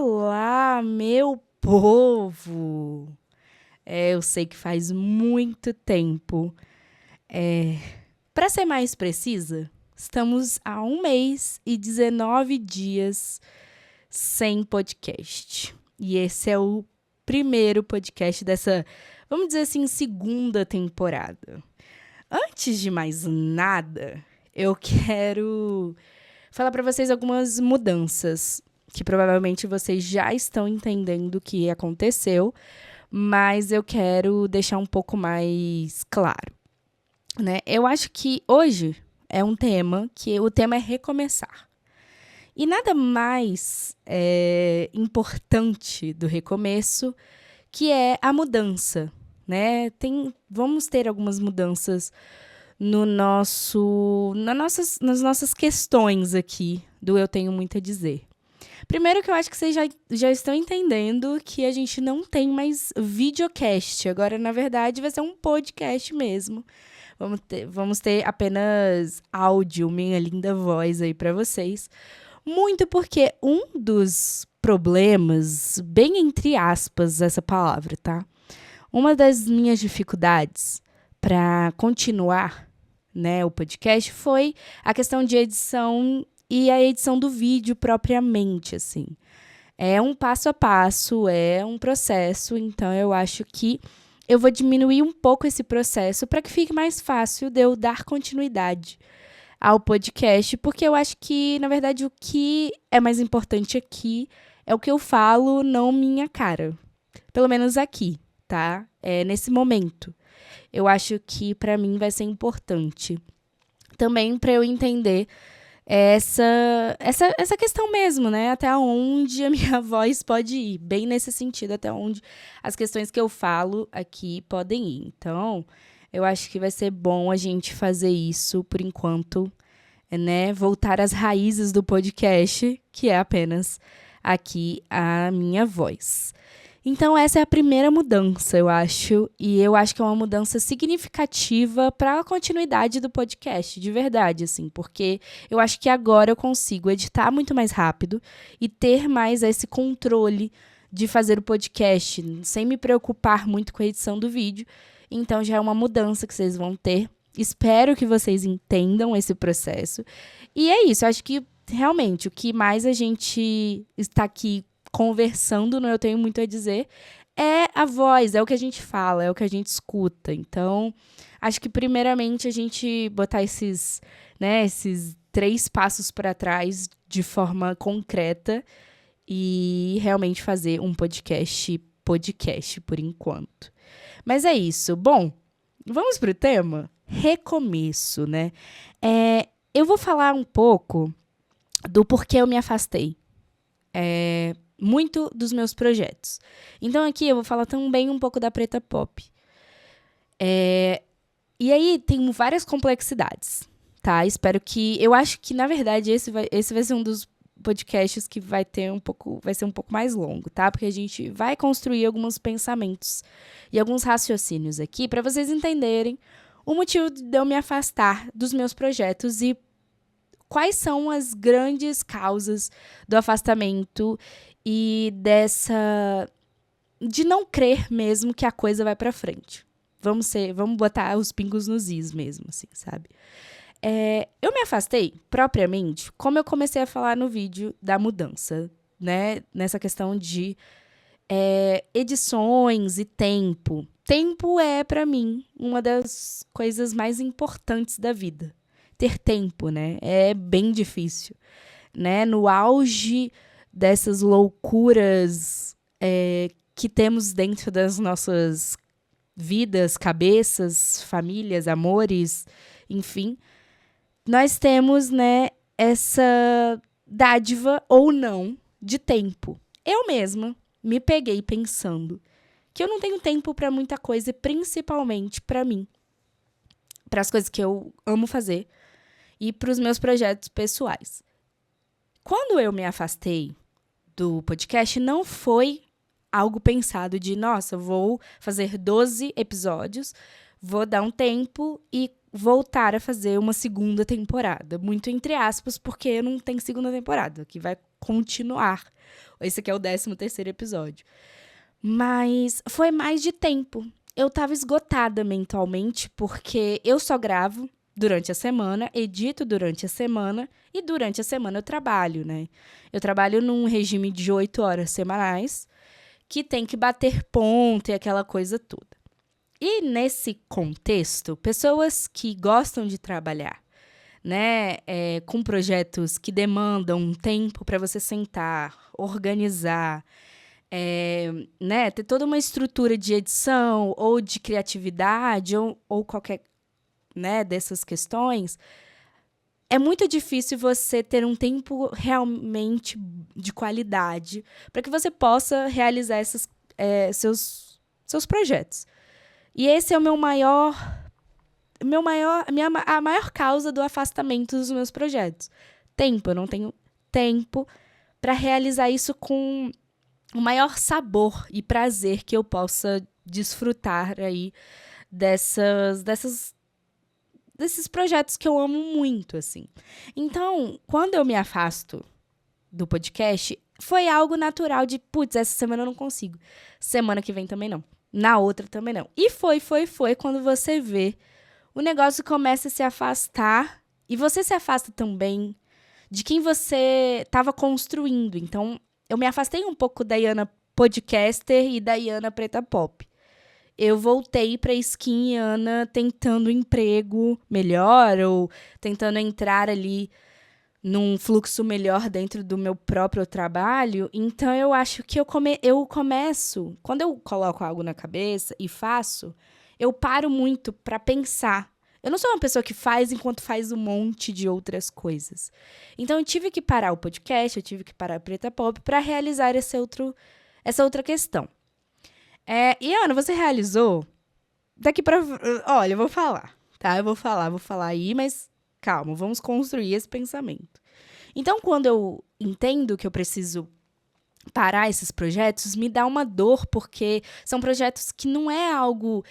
Olá, meu povo! Eu sei que faz muito tempo. Para ser mais precisa, estamos há 1 mês e 19 dias sem podcast. E esse é o primeiro podcast dessa, vamos dizer assim, segunda temporada. Antes de mais nada, eu quero falar para vocês algumas mudanças que provavelmente vocês já estão entendendo o que aconteceu, mas eu quero deixar um pouco mais claro, né? Eu acho que hoje é um tema que o tema é recomeçar. E nada mais importante do recomeço que é a mudança, né? Vamos ter algumas mudanças nas nossas questões aqui do Eu Tenho Muito a Dizer. Primeiro que eu acho que vocês já estão entendendo que a gente não tem mais videocast. Agora, na verdade, vai ser um podcast mesmo. Vamos ter apenas áudio, minha linda voz aí para vocês. Muito porque um dos problemas, bem entre aspas essa palavra, tá? Uma das minhas dificuldades para continuar, né, o podcast foi a questão de edição e a edição do vídeo propriamente, assim. É um passo a passo, é um processo, então eu acho que eu vou diminuir um pouco esse processo para que fique mais fácil de eu dar continuidade ao podcast, porque eu acho que, na verdade, o que é mais importante aqui é o que eu falo, não minha cara. Pelo menos aqui, tá? Nesse momento. Eu acho que para mim vai ser importante. Também para eu entender essa questão mesmo, né? Até onde a minha voz pode ir. Bem nesse sentido, até onde as questões que eu falo aqui podem ir. Então, eu acho que vai ser bom a gente fazer isso por enquanto, né? Voltar às raízes do podcast, que é apenas aqui a minha voz. Então, essa é a primeira mudança, eu acho. E eu acho que é uma mudança significativa para a continuidade do podcast, de verdade, assim. Porque eu acho que agora eu consigo editar muito mais rápido e ter mais esse controle de fazer o podcast, sem me preocupar muito com a edição do vídeo. Então, já é uma mudança que vocês vão ter. Espero que vocês entendam esse processo. E é isso, eu acho que, realmente, o que mais a gente está aqui conversando, não eu tenho muito a dizer, é a voz, é o que a gente fala, é o que a gente escuta. Então, acho que primeiramente a gente botar esses 3 passos para trás de forma concreta e realmente fazer um podcast por enquanto. Mas é isso. Bom, vamos pro tema? Recomeço, né? Eu vou falar um pouco do porquê eu me afastei. Muito dos meus projetos. Então, aqui eu vou falar também um pouco da Preta Pop. E aí, tem várias complexidades, tá? Eu acho que, na verdade, esse vai ser um dos podcasts que vai ser um pouco mais longo, tá? Porque a gente vai construir alguns pensamentos e alguns raciocínios aqui para vocês entenderem o motivo de eu me afastar dos meus projetos e quais são as grandes causas do afastamento e de não crer mesmo que a coisa vai pra frente. Vamos botar os pingos nos is mesmo, assim, sabe? Eu me afastei, propriamente, como eu comecei a falar no vídeo da mudança, né? Nessa questão de edições e tempo. Tempo é, pra mim, uma das coisas mais importantes da vida. Ter tempo, né? É bem difícil, né? No auge dessas loucuras que temos dentro das nossas vidas, cabeças, famílias, amores, enfim, nós temos, né, essa dádiva ou não de tempo. Eu mesma me peguei pensando que eu não tenho tempo para muita coisa, principalmente para mim, para as coisas que eu amo fazer e para os meus projetos pessoais. Quando eu me afastei do podcast, não foi algo pensado de, nossa, vou fazer 12 episódios, vou dar um tempo e voltar a fazer uma segunda temporada. Muito entre aspas, porque não tem segunda temporada. Que vai continuar. Esse aqui é o 13º episódio. Mas foi mais de tempo. Eu estava esgotada mentalmente, porque eu só gravo durante a semana, edito durante a semana, e durante a semana eu trabalho, né? Eu trabalho num regime de 8 horas semanais, que tem que bater ponto e aquela coisa toda. E nesse contexto, pessoas que gostam de trabalhar, né, com projetos que demandam um tempo para você sentar, organizar, né, ter toda uma estrutura de edição ou de criatividade ou qualquer, né, dessas questões, é muito difícil você ter um tempo realmente de qualidade para que você possa realizar seus projetos. E esse é a maior causa do afastamento dos meus projetos. Tempo, eu não tenho tempo para realizar isso com o maior sabor e prazer que eu possa desfrutar aí desses projetos que eu amo muito, assim. Então, quando eu me afasto do podcast, foi algo natural de, putz, essa semana eu não consigo. Semana que vem também não. Na outra também não. E foi. Quando você vê, o negócio começa a se afastar e você se afasta também de quem você estava construindo. Então, eu me afastei um pouco da Iana podcaster e da Iana preta pop. Eu voltei para Skin Iana tentando emprego melhor ou tentando entrar ali num fluxo melhor dentro do meu próprio trabalho. Então, eu acho que eu começo... Quando eu coloco algo na cabeça e faço, eu paro muito para pensar. Eu não sou uma pessoa que faz enquanto faz um monte de outras coisas. Então, eu tive que parar o podcast, eu tive que parar a Preta Pop para realizar essa outra questão. E, Ana, você realizou? Daqui para... Olha, eu vou falar, tá? Eu vou falar aí, mas calma, vamos construir esse pensamento. Então, quando eu entendo que eu preciso parar esses projetos, me dá uma dor, porque são projetos que não é algo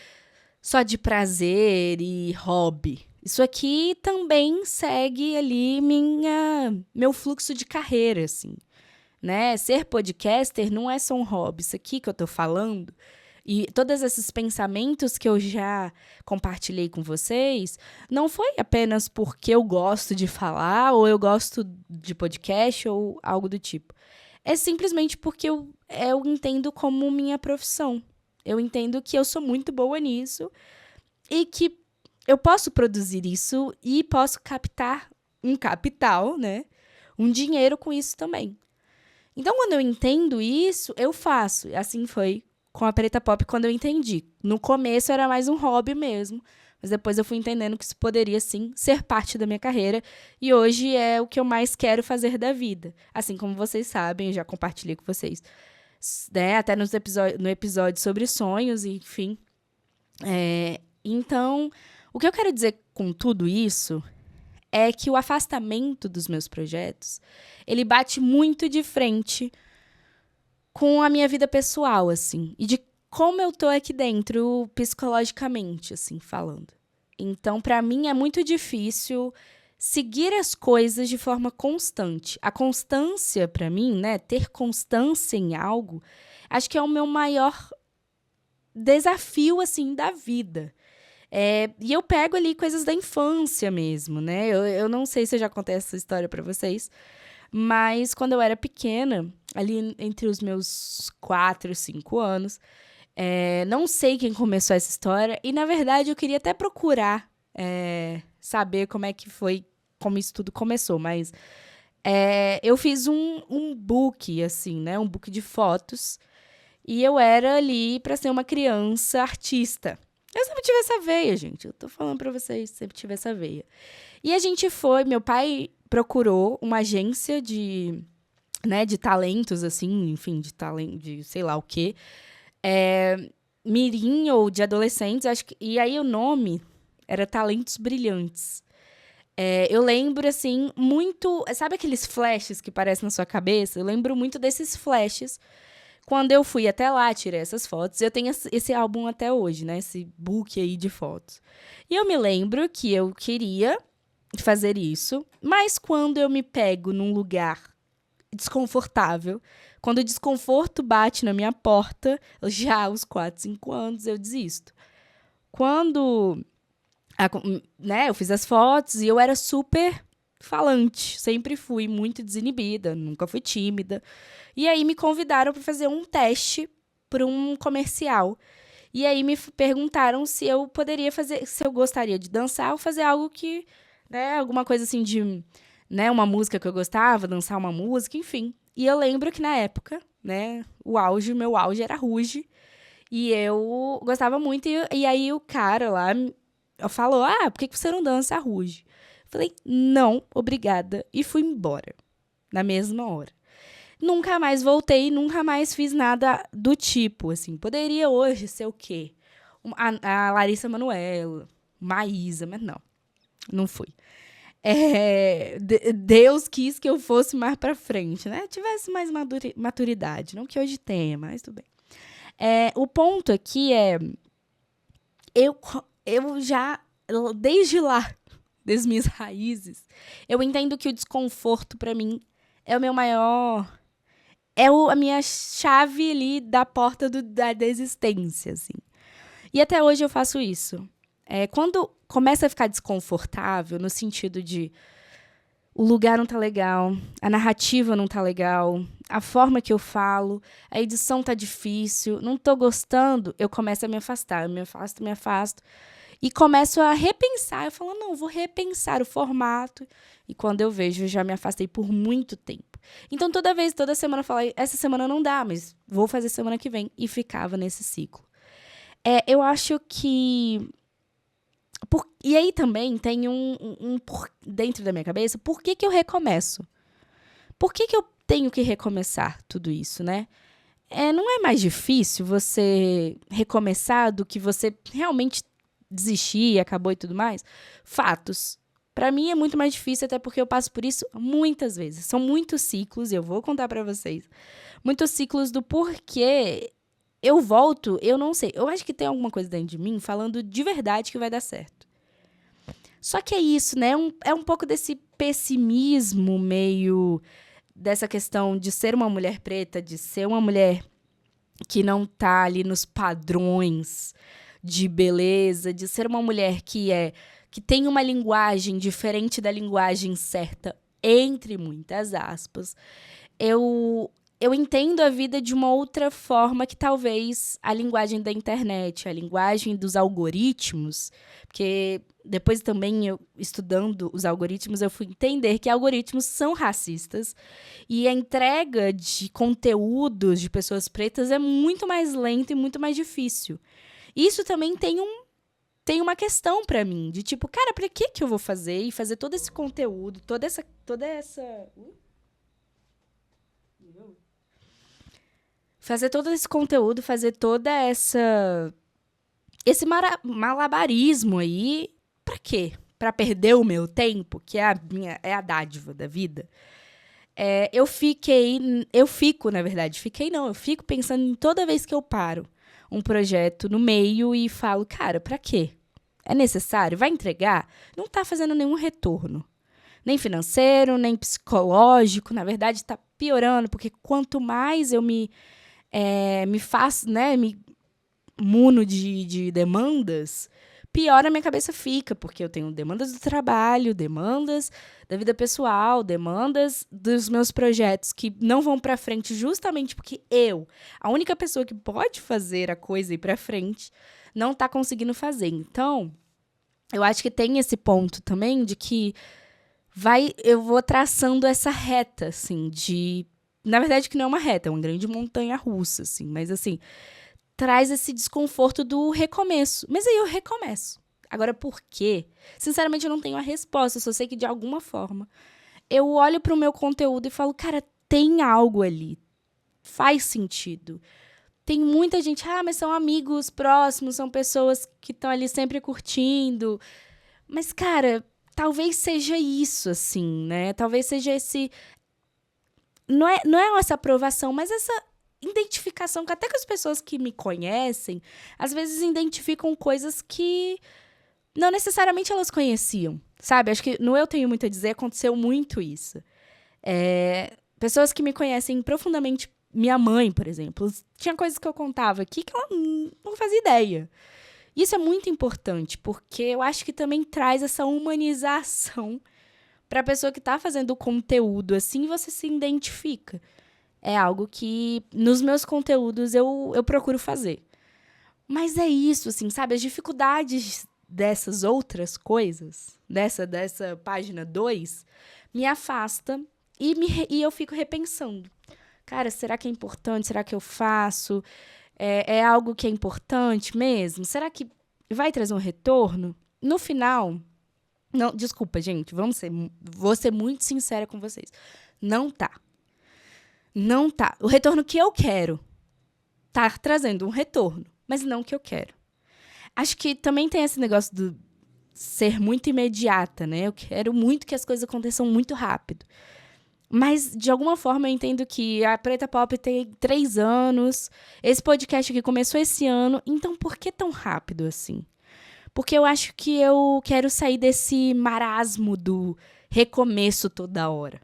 só de prazer e hobby. Isso aqui também segue ali meu fluxo de carreira, assim, né? Ser podcaster não é só um hobby. Isso aqui que eu tô falando e todos esses pensamentos que eu já compartilhei com vocês, não foi apenas porque eu gosto de falar ou eu gosto de podcast ou algo do tipo. É simplesmente porque eu entendo como minha profissão. Eu entendo que eu sou muito boa nisso e que eu posso produzir isso e posso captar um capital, né? Um dinheiro com isso também. Então, quando eu entendo isso, eu faço. Assim foi com a Preta Pop quando eu entendi. No começo era mais um hobby mesmo, mas depois eu fui entendendo que isso poderia, sim, ser parte da minha carreira. E hoje é o que eu mais quero fazer da vida. Assim como vocês sabem, eu já compartilhei com vocês, né? Até no episódio sobre sonhos, enfim. Então, o que eu quero dizer com tudo isso é que o afastamento dos meus projetos, ele bate muito de frente com a minha vida pessoal, assim, e de como eu tô aqui dentro psicologicamente, assim, falando. Então, para mim é muito difícil seguir as coisas de forma constante. A constância, para mim, né, ter constância em algo, acho que é o meu maior desafio, assim, da vida. E eu pego ali coisas da infância mesmo, né? Eu não sei se eu já contei essa história para vocês, mas quando eu era pequena, ali entre os meus 4 e 5 anos, não sei quem começou essa história, e na verdade eu queria até procurar saber como é que foi, como isso tudo começou, mas eu fiz um book, assim, né? Um book de fotos, e eu era ali para ser uma criança artista. Eu sempre tive essa veia, gente. Eu tô falando pra vocês, sempre tive essa veia. E a gente meu pai procurou uma agência de talentos, assim, enfim, de talento, de sei lá o quê. Mirim ou de adolescentes, acho que. E aí o nome era Talentos Brilhantes. Eu lembro, assim, muito. Sabe aqueles flashes que aparecem na sua cabeça? Eu lembro muito desses flashes. Quando eu fui até lá, tirei essas fotos. Eu tenho esse álbum até hoje, né? Esse book aí de fotos. E eu me lembro que eu queria fazer isso, mas quando eu me pego num lugar desconfortável. Quando o desconforto bate na minha porta, já aos 4, 5 anos, eu desisto. Quando eu fiz as fotos e eu era super falante, sempre fui muito desinibida, nunca fui tímida. E aí me convidaram para fazer um teste para um comercial. E aí me perguntaram se eu poderia fazer, se eu gostaria de dançar ou fazer algo que, alguma coisa assim de, uma música que eu gostava, dançar uma música, enfim. E eu lembro que na época, meu auge era Ruge. E eu gostava muito. E aí o cara lá falou, por que você não dança Ruge? Falei, não, obrigada. E fui embora, na mesma hora. Nunca mais voltei, nunca mais fiz nada do tipo, assim. Poderia hoje ser o quê? A Larissa Manoela, Maísa, mas não fui. Deus quis que eu fosse mais pra frente, né? Tivesse mais maturidade. Não que hoje tenha, mas tudo bem. O ponto aqui eu já, desde lá, das minhas raízes, eu entendo que o desconforto, pra mim, é o meu maior... a minha chave ali da porta da existência, assim. E até hoje eu faço isso. Quando começa a ficar desconfortável, no sentido de o lugar não tá legal, a narrativa não tá legal, a forma que eu falo, a edição tá difícil, não tô gostando, eu começo a me afastar. Eu me afasto. E começo a repensar. Eu falo, não, vou repensar o formato. E quando eu vejo, eu já me afastei por muito tempo. Então, toda semana eu falava, essa semana não dá, mas vou fazer semana que vem. E ficava nesse ciclo. Eu acho que... E aí também tem dentro da minha cabeça, por que eu recomeço? Por que eu tenho que recomeçar tudo isso, né? Não é mais difícil você recomeçar do que você realmente desistir, acabou e tudo mais? Fatos. Pra mim é muito mais difícil, até porque eu passo por isso muitas vezes. São muitos ciclos, e eu vou contar pra vocês. Muitos ciclos do porquê eu volto, eu não sei. Eu acho que tem alguma coisa dentro de mim falando de verdade que vai dar certo. Só que é isso, né? É um pouco desse pessimismo meio... dessa questão de ser uma mulher preta, de ser uma mulher que não tá ali nos padrões de beleza, de ser uma mulher que tem uma linguagem diferente da linguagem certa, entre muitas aspas. Eu entendo a vida de uma outra forma que talvez a linguagem da internet, a linguagem dos algoritmos, porque depois também eu estudando os algoritmos, eu fui entender que algoritmos são racistas e a entrega de conteúdos de pessoas pretas é muito mais lenta e muito mais difícil. Isso também tem uma questão pra mim, de tipo, cara, pra que eu vou fazer e fazer todo esse conteúdo, toda essa fazer todo esse conteúdo, fazer toda esse malabarismo aí, pra quê? Pra perder o meu tempo, que é a dádiva da vida. Eu fico pensando em toda vez que eu paro um projeto no meio e falo, cara, pra quê? É necessário? Vai entregar? Não tá fazendo nenhum retorno. Nem financeiro, nem psicológico. Na verdade, tá piorando, porque quanto mais eu me faço, né, me muno de demandas, pior a minha cabeça fica, porque eu tenho demandas do trabalho, demandas da vida pessoal, demandas dos meus projetos que não vão pra frente justamente porque a única pessoa que pode fazer a coisa ir pra frente, não tá conseguindo fazer. Então, eu acho que tem esse ponto também de que eu vou traçando essa reta, assim, na verdade, que não é uma reta, é uma grande montanha russa, assim, mas assim, traz esse desconforto do recomeço. Mas aí eu recomeço. Agora, por quê? Sinceramente, eu não tenho a resposta, eu só sei que de alguma forma eu olho pro meu conteúdo e falo, cara, tem algo ali. Faz sentido. Tem muita gente, mas são amigos próximos, são pessoas que estão ali sempre curtindo. Mas, cara, talvez seja isso, assim, né? Talvez seja esse... Não é essa aprovação, mas essa identificação que até que as pessoas que me conhecem, às vezes identificam coisas que não necessariamente elas conheciam, sabe? Acho que no Eu Tenho Muito a Dizer aconteceu muito isso. pessoas que me conhecem profundamente, minha mãe, por exemplo, tinha coisas que eu contava aqui que ela não fazia ideia. Isso é muito importante, porque eu acho que também traz essa humanização para a pessoa que está fazendo o conteúdo, assim, você se identifica. É algo que nos meus conteúdos eu procuro fazer. Mas é isso, assim, sabe? As dificuldades dessas outras coisas, dessa página 2, me afasta e eu fico repensando. Cara, será que é importante? Será que eu faço? É algo que é importante mesmo? Será que vai trazer um retorno? No final, não, desculpa, gente, vou ser muito sincera com vocês. Não tá. Não tá. O retorno que eu quero tá trazendo um retorno, mas não o que eu quero. Acho que também tem esse negócio do ser muito imediata, né? Eu quero muito que as coisas aconteçam muito rápido. Mas, de alguma forma, eu entendo que a Preta Pop tem 3 anos, esse podcast aqui começou esse ano, então por que tão rápido assim? Porque eu acho que eu quero sair desse marasmo do recomeço toda hora.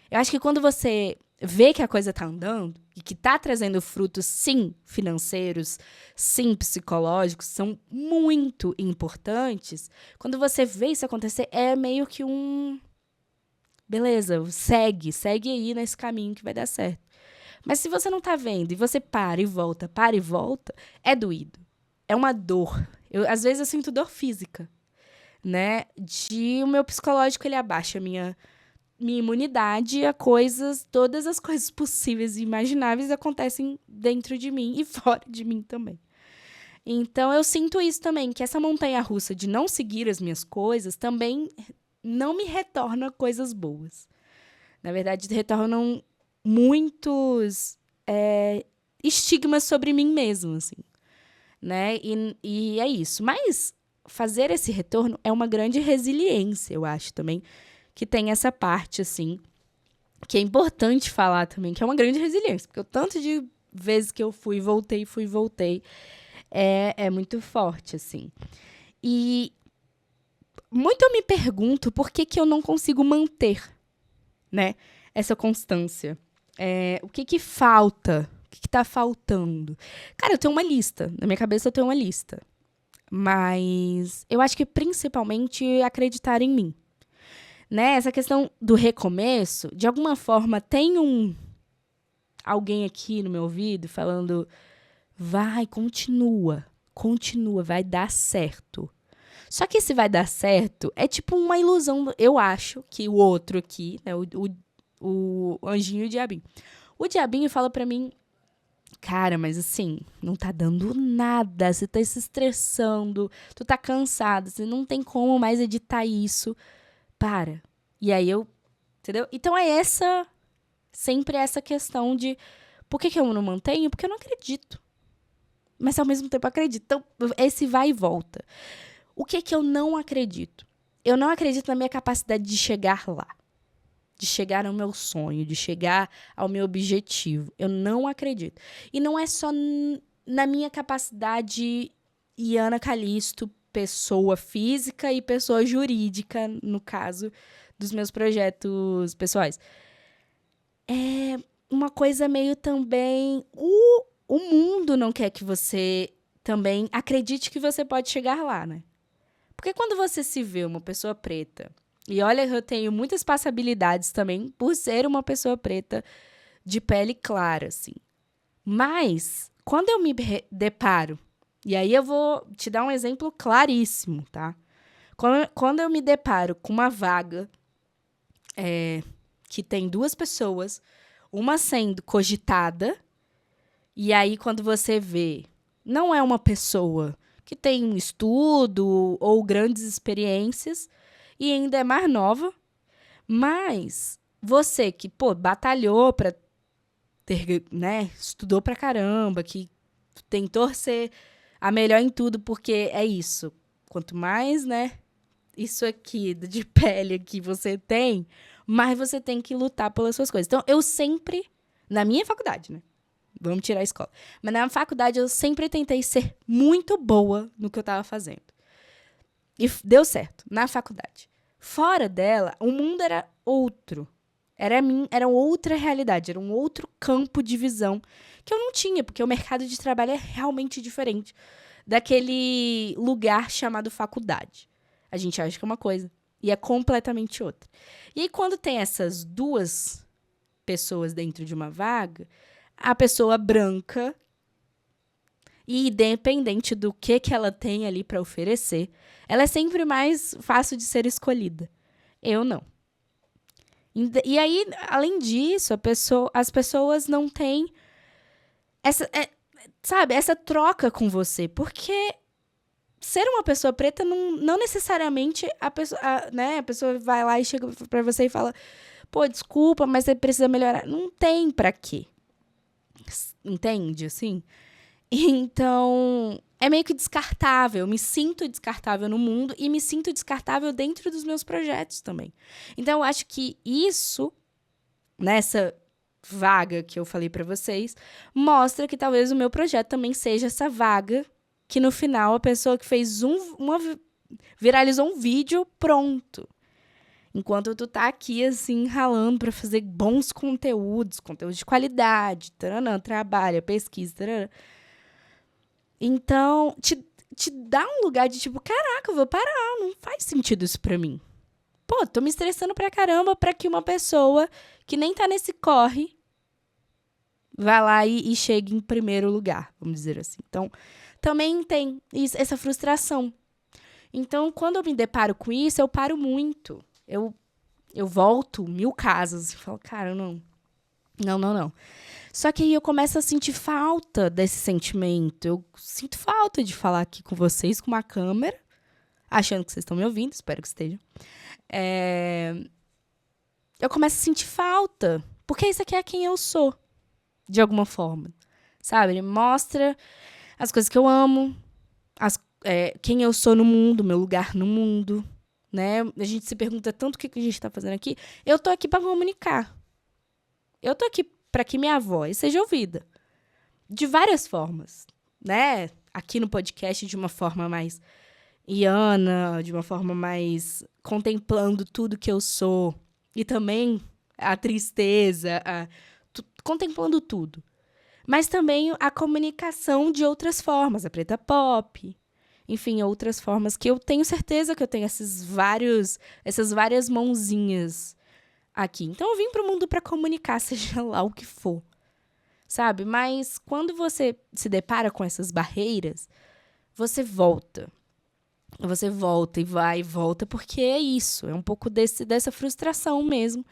Eu acho que quando você vê que a coisa tá andando e que tá trazendo frutos, sim, financeiros, sim, psicológicos, são muito importantes, quando você vê isso acontecer, é meio que um... Beleza, segue aí nesse caminho que vai dar certo. Mas se você não tá vendo e você para e volta, é doído. É uma dor. Às vezes eu sinto dor física, né? O meu psicológico, ele abaixa a minha imunidade a todas as coisas possíveis e imagináveis acontecem dentro de mim e fora de mim também. Então eu sinto isso também, que essa montanha-russa de não seguir as minhas coisas também não me retorna coisas boas. Na verdade, retornam muitos estigmas sobre mim mesmo, assim, né? E é isso. Mas fazer esse retorno é uma grande resiliência, eu acho também, que tem essa parte, assim, que é importante falar também, que é uma grande resiliência, porque o tanto de vezes que eu fui, voltei, é muito forte, assim. E muito eu me pergunto por que eu não consigo manter, né, essa constância. O que falta? O que tá faltando? Cara, eu tenho uma lista. Na minha cabeça eu tenho uma lista. Mas eu acho que principalmente acreditar em mim. Né? Essa questão do recomeço, de alguma forma, tem alguém aqui no meu ouvido falando: vai, continua, vai dar certo. Só que esse vai dar certo é tipo uma ilusão. Eu acho que o outro aqui, né, o anjinho e o diabinho. O diabinho fala pra mim: cara, mas assim, não tá dando nada, você tá se estressando, tu tá cansado, você não tem como mais editar isso. Para. E aí entendeu? Então sempre essa questão de por que eu não mantenho? Porque eu não acredito. Mas ao mesmo tempo eu acredito. Então, esse vai e volta. O que eu não acredito? Eu não acredito na minha capacidade de chegar lá. De chegar ao meu sonho, de chegar ao meu objetivo. Eu não acredito. E não é só na minha capacidade Iana Calisto, pessoa física e pessoa jurídica, no caso dos meus projetos pessoais. É uma coisa meio também... O mundo não quer que você também acredite que você pode chegar lá, né? Porque quando você se vê uma pessoa preta... E olha, eu tenho muitas passabilidades também por ser uma pessoa preta de pele clara, assim. Mas, quando eu me deparo... E aí eu vou te dar um exemplo claríssimo, tá? Quando eu me deparo com uma vaga que tem 2 pessoas, uma sendo cogitada, e aí quando você vê, não é uma pessoa que tem um estudo ou grandes experiências, e ainda é mais nova, mas você que, batalhou pra ter, né, estudou pra caramba, que tentou ser a melhor em tudo, porque é isso. Quanto mais, né, isso aqui de pele aqui você tem, mais você tem que lutar pelas suas coisas. Então, eu sempre, na minha faculdade, né, vamos tirar a escola, mas na faculdade eu sempre tentei ser muito boa no que eu tava fazendo. E deu certo, na faculdade. Fora dela, o mundo era outro. Era outra realidade, era um outro campo de visão que eu não tinha, porque o mercado de trabalho é realmente diferente daquele lugar chamado faculdade. A gente acha que é uma coisa e é completamente outra. E aí, quando tem essas duas pessoas dentro de uma vaga, a pessoa branca, e independente do que ela tem ali para oferecer, ela é sempre mais fácil de ser escolhida. Eu não. E aí, além disso, as pessoas não têm essa troca com você. Porque ser uma pessoa preta não necessariamente a pessoa vai lá e chega pra você e fala: pô, desculpa, mas você precisa melhorar. Não tem pra quê. Entende, assim? Então, é meio que descartável. Eu me sinto descartável no mundo e me sinto descartável dentro dos meus projetos também. Então, eu acho que isso, nessa vaga que eu falei pra vocês, mostra que talvez o meu projeto também seja essa vaga que no final a pessoa que fez viralizou um vídeo, pronto. Enquanto tu tá aqui, assim, ralando pra fazer bons conteúdos de qualidade, taranã, trabalha, pesquisa, taranã. Então, te dá um lugar de tipo, caraca, eu vou parar, não faz sentido isso pra mim. Pô, tô me estressando pra caramba pra que uma pessoa que nem tá nesse corre vá lá e chegue em primeiro lugar, vamos dizer assim. Então, também tem essa frustração. Então, quando eu me deparo com isso, eu paro muito. Eu volto 1000 casas e falo, cara, não. Só que aí eu começo a sentir falta desse sentimento. Eu sinto falta de falar aqui com vocês, com uma câmera, achando que vocês estão me ouvindo, espero que estejam. Eu começo a sentir falta, porque isso aqui é quem eu sou, de alguma forma. Sabe? Ele mostra as coisas que eu amo, quem eu sou no mundo, meu lugar no mundo, né? A gente se pergunta tanto o que a gente está fazendo aqui. Eu tô aqui para comunicar. Eu tô aqui para que minha voz seja ouvida. De várias formas, né? Aqui no podcast, de uma forma mais iana, de uma forma mais contemplando tudo que eu sou. E também a tristeza, contemplando tudo. Mas também a comunicação de outras formas, a preta pop, enfim, outras formas que eu tenho certeza que eu tenho essas várias mãozinhas aqui. Então eu vim para o mundo para comunicar, seja lá o que for, sabe? Mas quando você se depara com essas barreiras, você volta. Você volta e vai e volta, porque é isso, é um pouco dessa frustração mesmo.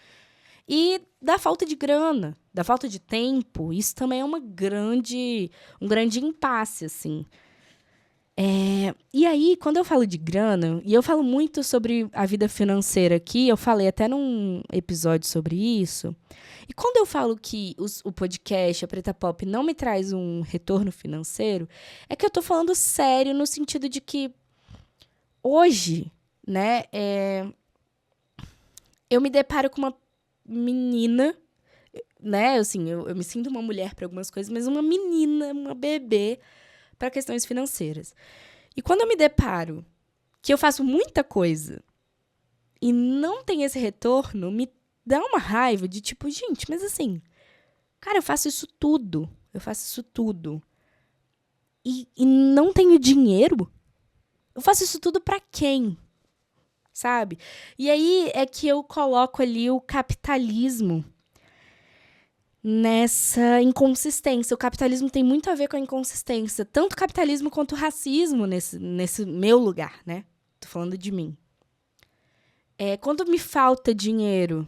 E da falta de grana, da falta de tempo, isso também é um grande impasse, assim. E aí, quando eu falo de grana, e eu falo muito sobre a vida financeira aqui, eu falei até num episódio sobre isso, e quando eu falo que o podcast, a Preta Pop, não me traz um retorno financeiro, é que eu tô falando sério no sentido de que hoje, né, eu me deparo com uma menina, né, assim, eu me sinto uma mulher para algumas coisas, mas uma menina, uma bebê para questões financeiras. E quando eu me deparo que eu faço muita coisa e não tem esse retorno, me dá uma raiva de tipo, gente, mas assim, cara, eu faço isso tudo. E não tenho dinheiro? Eu faço isso tudo para quem? Sabe? E aí é que eu coloco ali o capitalismo nessa inconsistência. O capitalismo tem muito a ver com a inconsistência. Tanto o capitalismo quanto o racismo nesse meu lugar, né? Tô falando de mim. Quando me falta dinheiro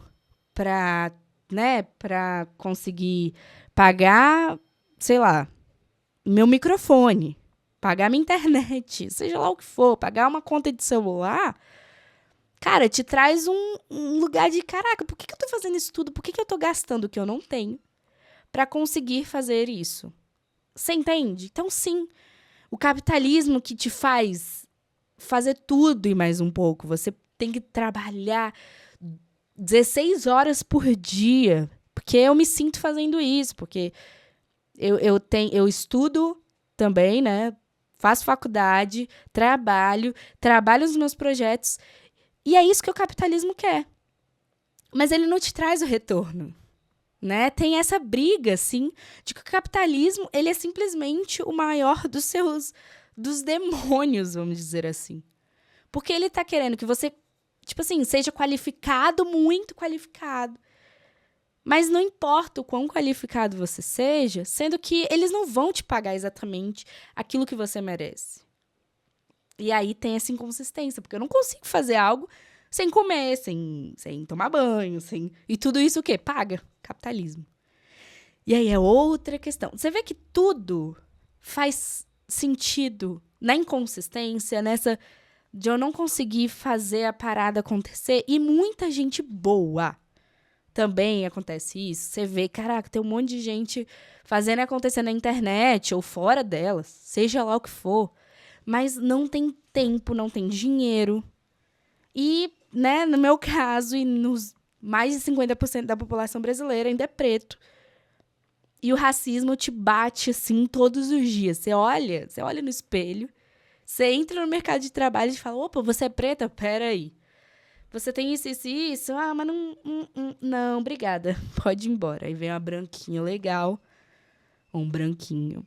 para conseguir pagar, sei lá, meu microfone, pagar minha internet, seja lá o que for, pagar uma conta de celular, cara, te traz um lugar de, caraca, por que eu tô fazendo isso tudo? Por que eu tô gastando o que eu não tenho para conseguir fazer isso? Você entende? Então, sim, o capitalismo que te faz fazer tudo e mais um pouco. Você tem que trabalhar 16 horas por dia, porque eu me sinto fazendo isso, porque eu estudo também, né? Faço faculdade, trabalho nos meus projetos, e é isso que o capitalismo quer. mas ele não te traz o retorno, né? Tem essa briga, assim, de que o capitalismo, ele é simplesmente o maior dos demônios, vamos dizer assim. Porque ele tá querendo que você, tipo assim, seja qualificado, muito qualificado. Mas não importa o quão qualificado você seja, sendo que eles não vão te pagar exatamente aquilo que você merece. E aí tem essa inconsistência, porque eu não consigo fazer algo sem comer, sem tomar banho, E tudo isso o quê? Paga. Capitalismo. E aí é outra questão. Você vê que tudo faz sentido na inconsistência, nessa de eu não conseguir fazer a parada acontecer. E muita gente boa também acontece isso. Você vê, caraca, tem um monte de gente fazendo acontecer na internet ou fora delas, seja lá o que for, mas não tem tempo, não tem dinheiro. E, né, no meu caso e nos mais de 50% da população brasileira ainda é preto. E o racismo te bate, assim, todos os dias. Você olha no espelho, você entra no mercado de trabalho e fala, opa, você é preta? Peraí. Você tem isso, isso e isso? Ah, mas não, obrigada. Pode ir embora. Aí vem uma branquinha legal, um branquinho.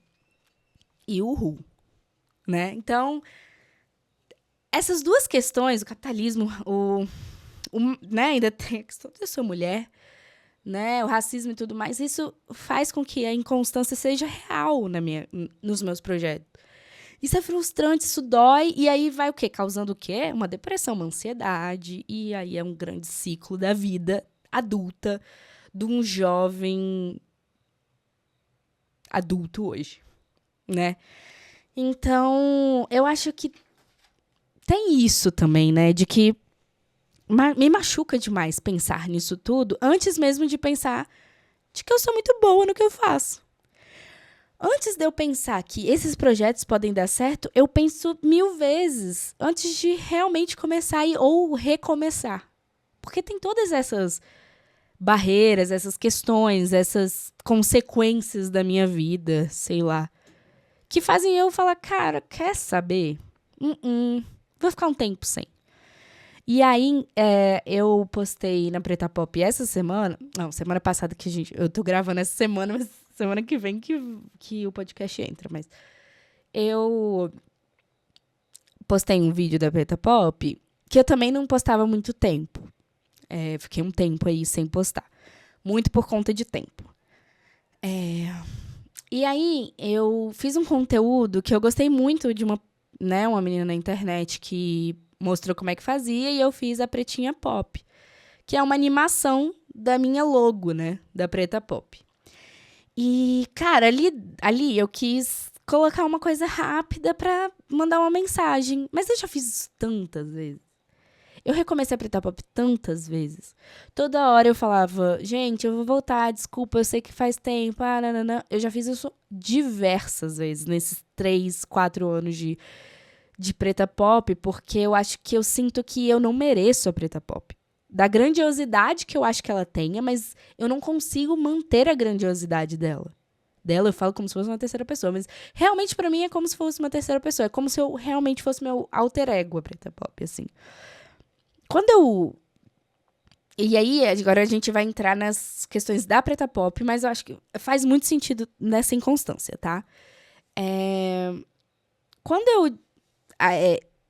E o né? Então, essas duas questões, o capitalismo, né, ainda tem a questão de eu ser mulher, né, o racismo e tudo mais, isso faz com que a inconstância seja real nos meus projetos. Isso é frustrante, isso dói, e aí vai o quê? Causando o quê? Uma depressão, uma ansiedade, e aí é um grande ciclo da vida adulta de um jovem adulto hoje, né? Então, eu acho que tem isso também, né? De que me machuca demais pensar nisso tudo, antes mesmo de pensar de que eu sou muito boa no que eu faço. Antes de eu pensar que esses projetos podem dar certo, eu penso 1000 vezes antes de realmente começar ou recomeçar. Porque tem todas essas barreiras, essas questões, essas consequências da minha vida, sei lá, que fazem eu falar, cara, quer saber? Vou ficar um tempo sem. E aí, eu postei na Preta Pop essa semana, não, semana passada que eu tô gravando essa semana, mas semana que vem que o podcast entra, mas eu postei um vídeo da Preta Pop que eu também não postava há muito tempo. Fiquei um tempo aí sem postar. Muito por conta de tempo. E aí, eu fiz um conteúdo que eu gostei muito de uma menina na internet que mostrou como é que fazia, e eu fiz a Pretinha Pop, que é uma animação da minha logo, né, da Preta Pop. E, cara, ali eu quis colocar uma coisa rápida pra mandar uma mensagem, mas eu já fiz isso tantas vezes. Eu recomecei a Preta Pop tantas vezes. Toda hora eu falava, gente, eu vou voltar, desculpa, eu sei que faz tempo, nananã. Eu já fiz isso diversas vezes, nesses 3, 4 anos de Preta Pop, porque eu acho que eu sinto que eu não mereço a Preta Pop. Da grandiosidade que eu acho que ela tenha, mas eu não consigo manter a grandiosidade dela. Dela eu falo como se fosse uma terceira pessoa, mas realmente pra mim é como se fosse uma terceira pessoa. É como se eu realmente fosse meu alter ego, a Preta Pop, assim. E aí, agora a gente vai entrar nas questões da Preta Pop, mas eu acho que faz muito sentido nessa inconstância, tá? Quando eu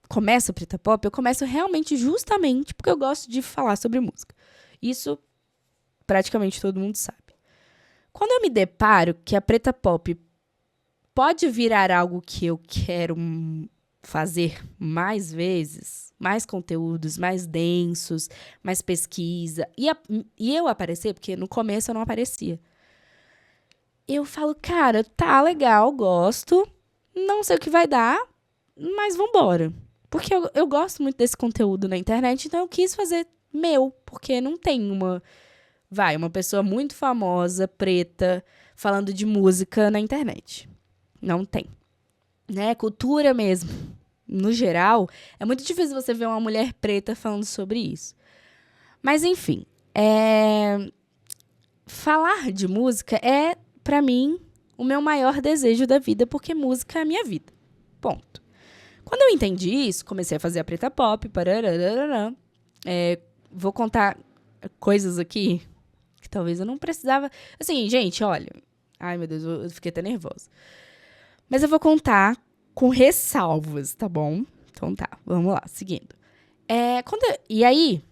começo a Preta Pop, eu começo realmente justamente porque eu gosto de falar sobre música. Isso praticamente todo mundo sabe. Quando eu me deparo que a Preta Pop pode virar algo que eu quero fazer mais vezes, mais conteúdos, mais densos, mais pesquisa, e eu aparecer, porque no começo eu não aparecia. Eu falo, cara, tá legal, gosto, não sei o que vai dar, mas vambora. Porque eu gosto muito desse conteúdo na internet, então eu quis fazer meu, porque não tem uma pessoa muito famosa, preta, falando de música na internet. Não tem. Né? Cultura mesmo. No geral, é muito difícil você ver uma mulher preta falando sobre isso. Mas, enfim, falar de música é, pra mim, o meu maior desejo da vida, porque música é a minha vida. Ponto. Quando eu entendi isso, comecei a fazer a Preta Pop, vou contar coisas aqui que talvez eu não precisava. Assim, gente, olha. Ai, meu Deus, eu fiquei até nervosa. Mas eu vou contar com ressalvas, tá bom? Então tá, vamos lá, seguindo. E aí,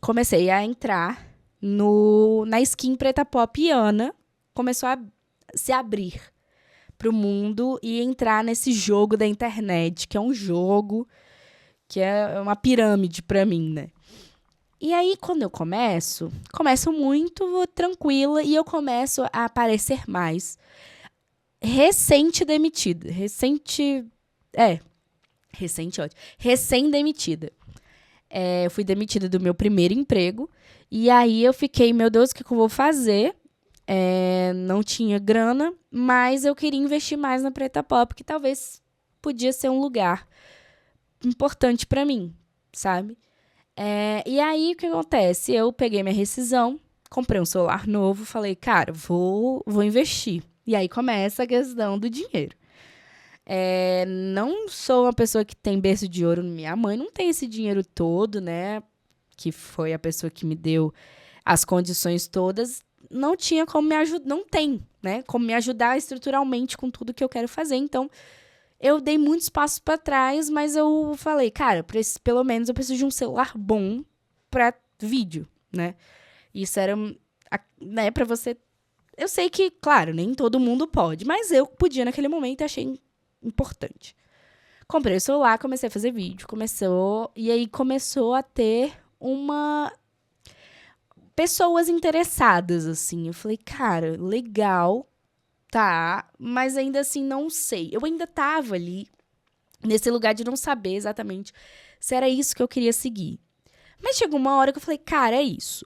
comecei a entrar na skin Preta Pop e Ana começou a se abrir pro mundo e entrar nesse jogo da internet, que é um jogo que é uma pirâmide pra mim, né? E aí, quando eu começo muito tranquila e eu começo a aparecer mais. Recém-demitida. Ótimo. Recém-demitida. Eu fui demitida do meu primeiro emprego. E aí eu fiquei, meu Deus, o que eu vou fazer? Não tinha grana, mas eu queria investir mais na Preta Pop, que talvez podia ser um lugar importante pra mim, sabe? E aí, o que acontece? Eu peguei minha rescisão, comprei um celular novo, falei, cara, vou investir. E aí começa a questão do dinheiro. Não sou uma pessoa que tem berço de ouro. Minha mãe não tem esse dinheiro todo, né? Que foi a pessoa que me deu as condições todas. Não tinha como me ajudar, não tem, né? Como me ajudar estruturalmente com tudo que eu quero fazer. Então, eu dei muitos passos para trás, mas eu falei, cara, pelo menos eu preciso de um celular bom para vídeo, né? Isso era, né, para você. Eu sei que, claro, nem todo mundo pode, mas eu podia naquele momento e achei importante. Comprei o celular, comecei a fazer vídeo, e aí começou a ter pessoas interessadas, assim. Eu falei, cara, legal, tá, mas ainda assim não sei. Eu ainda tava ali, nesse lugar de não saber exatamente se era isso que eu queria seguir. Mas chegou uma hora que eu falei, cara, é isso.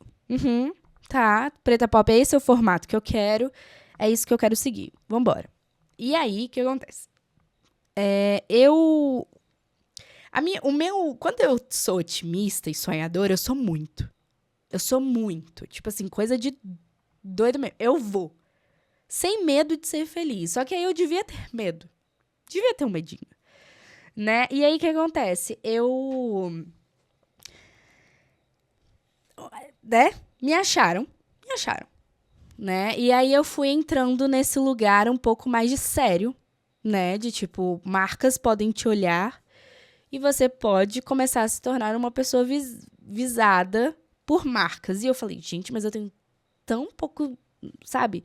Tá, Preta Pop é esse o formato que eu quero, é isso que eu quero seguir. Vambora. E aí, o que acontece? Quando eu sou otimista e sonhadora, eu sou muito. Eu sou muito. Tipo assim, coisa de doido mesmo. Eu vou. Sem medo de ser feliz. Só que aí eu devia ter medo. Devia ter um medinho. Né? E aí, o que acontece? Né? Me acharam. Né? E aí eu fui entrando nesse lugar um pouco mais de sério, né? De tipo, marcas podem te olhar e você pode começar a se tornar uma pessoa visada por marcas. E eu falei, gente, mas eu tenho tão pouco, sabe?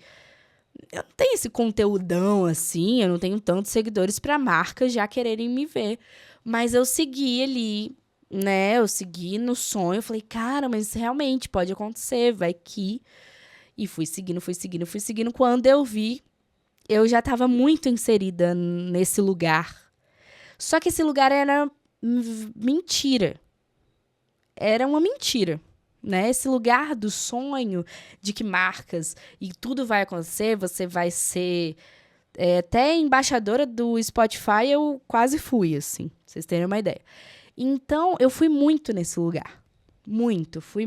Eu não tenho esse conteúdão assim, eu não tenho tantos seguidores para marcas já quererem me ver. Mas eu segui ali, né? Eu segui no sonho, eu falei, cara, mas realmente pode acontecer, vai que. E fui seguindo. Quando eu vi, eu já estava muito inserida nesse lugar. Só que esse lugar era mentira. Era uma mentira, né? Esse lugar do sonho de que marcas e tudo vai acontecer, você vai ser até embaixadora do Spotify, eu quase fui, assim, pra vocês terem uma ideia. Então, eu fui muito nesse lugar. Fui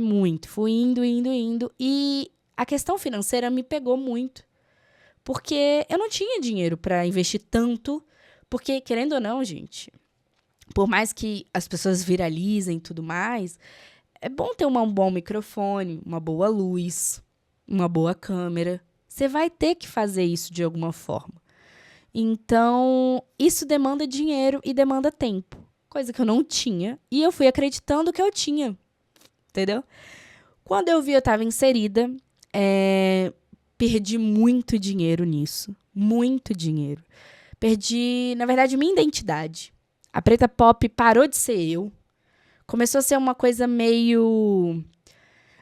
indo. E a questão financeira me pegou muito. Porque eu não tinha dinheiro para investir tanto. Porque, querendo ou não, gente, por mais que as pessoas viralizem e tudo mais, é bom ter um bom microfone, uma boa luz, uma boa câmera. Você vai ter que fazer isso de alguma forma. Então, isso demanda dinheiro e demanda tempo. Coisa que eu não tinha. E eu fui acreditando que eu tinha. Entendeu? Quando eu vi, eu estava inserida. Perdi muito dinheiro nisso. Muito dinheiro. Perdi, na verdade, minha identidade. A Preta Pop parou de ser eu. Começou a ser uma coisa meio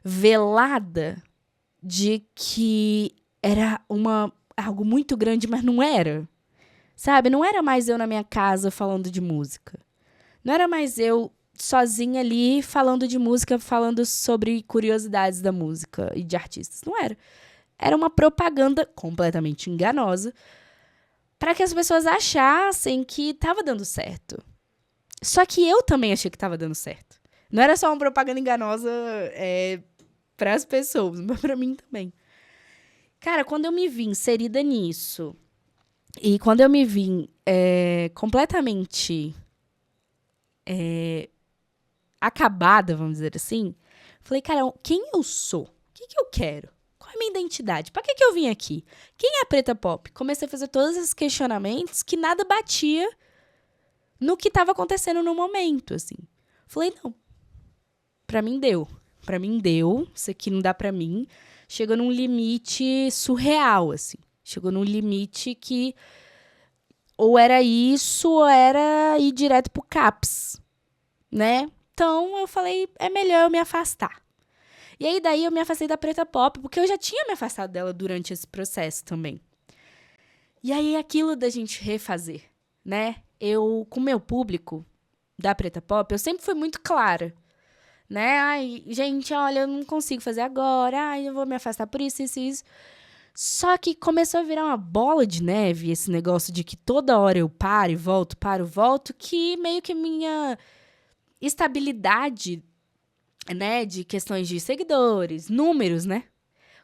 velada de que era algo muito grande, mas não era. Sabe? Não era mais eu na minha casa falando de música. Não era mais eu sozinha ali falando de música, falando sobre curiosidades da música e de artistas. Não era. Era uma propaganda completamente enganosa para que as pessoas achassem que estava dando certo. Só que eu também achei que estava dando certo. Não era só uma propaganda enganosa para as pessoas, mas para mim também. Cara, quando eu me vi inserida nisso e quando eu me vi completamente acabada, vamos dizer assim, Falei, cara, quem eu sou? O que eu quero? Qual é a minha identidade? Pra que eu vim aqui? Quem é a Preta Pop? Comecei a fazer todos esses questionamentos que nada batia no que estava acontecendo no momento, assim. Falei, não. Pra mim deu. Pra mim deu. Isso aqui não dá pra mim. Chegou num limite surreal, assim. Chegou num limite que ou era isso ou era ir direto pro CAPS, né? Então eu falei, é melhor eu me afastar. E aí daí eu me afastei da Preta Pop, porque eu já tinha me afastado dela durante esse processo também. E aí aquilo da gente refazer, né? Eu, com o meu público da Preta Pop, eu sempre fui muito clara, né? Ai, gente, olha, eu não consigo fazer agora. Ai, eu vou me afastar por isso, isso, isso. Só que começou a virar uma bola de neve esse negócio de que toda hora eu paro e volto, que meio que minha estabilidade, né, de questões de seguidores, números, né,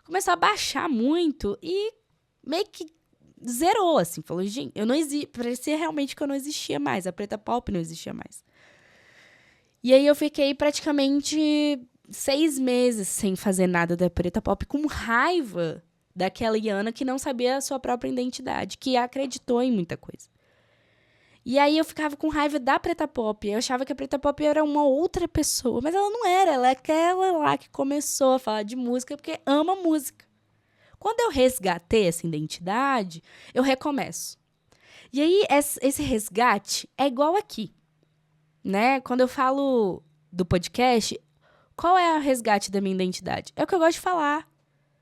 começou a baixar muito e meio que zerou, assim. Falou, gente, eu não existia, parecia realmente que eu não existia mais, a Preta Pop não existia mais. E aí eu fiquei praticamente 6 meses sem fazer nada da Preta Pop, com raiva daquela Iana que não sabia a sua própria identidade, que acreditou em muita coisa. E aí eu ficava com raiva da Preta Pop. Eu achava que a Preta Pop era uma outra pessoa, mas ela não era. Ela é aquela lá que começou a falar de música porque ama música. Quando eu resgatei essa identidade, eu recomeço. E aí esse resgate é igual aqui, né? Quando eu falo do podcast, qual é o resgate da minha identidade? É o que eu gosto de falar.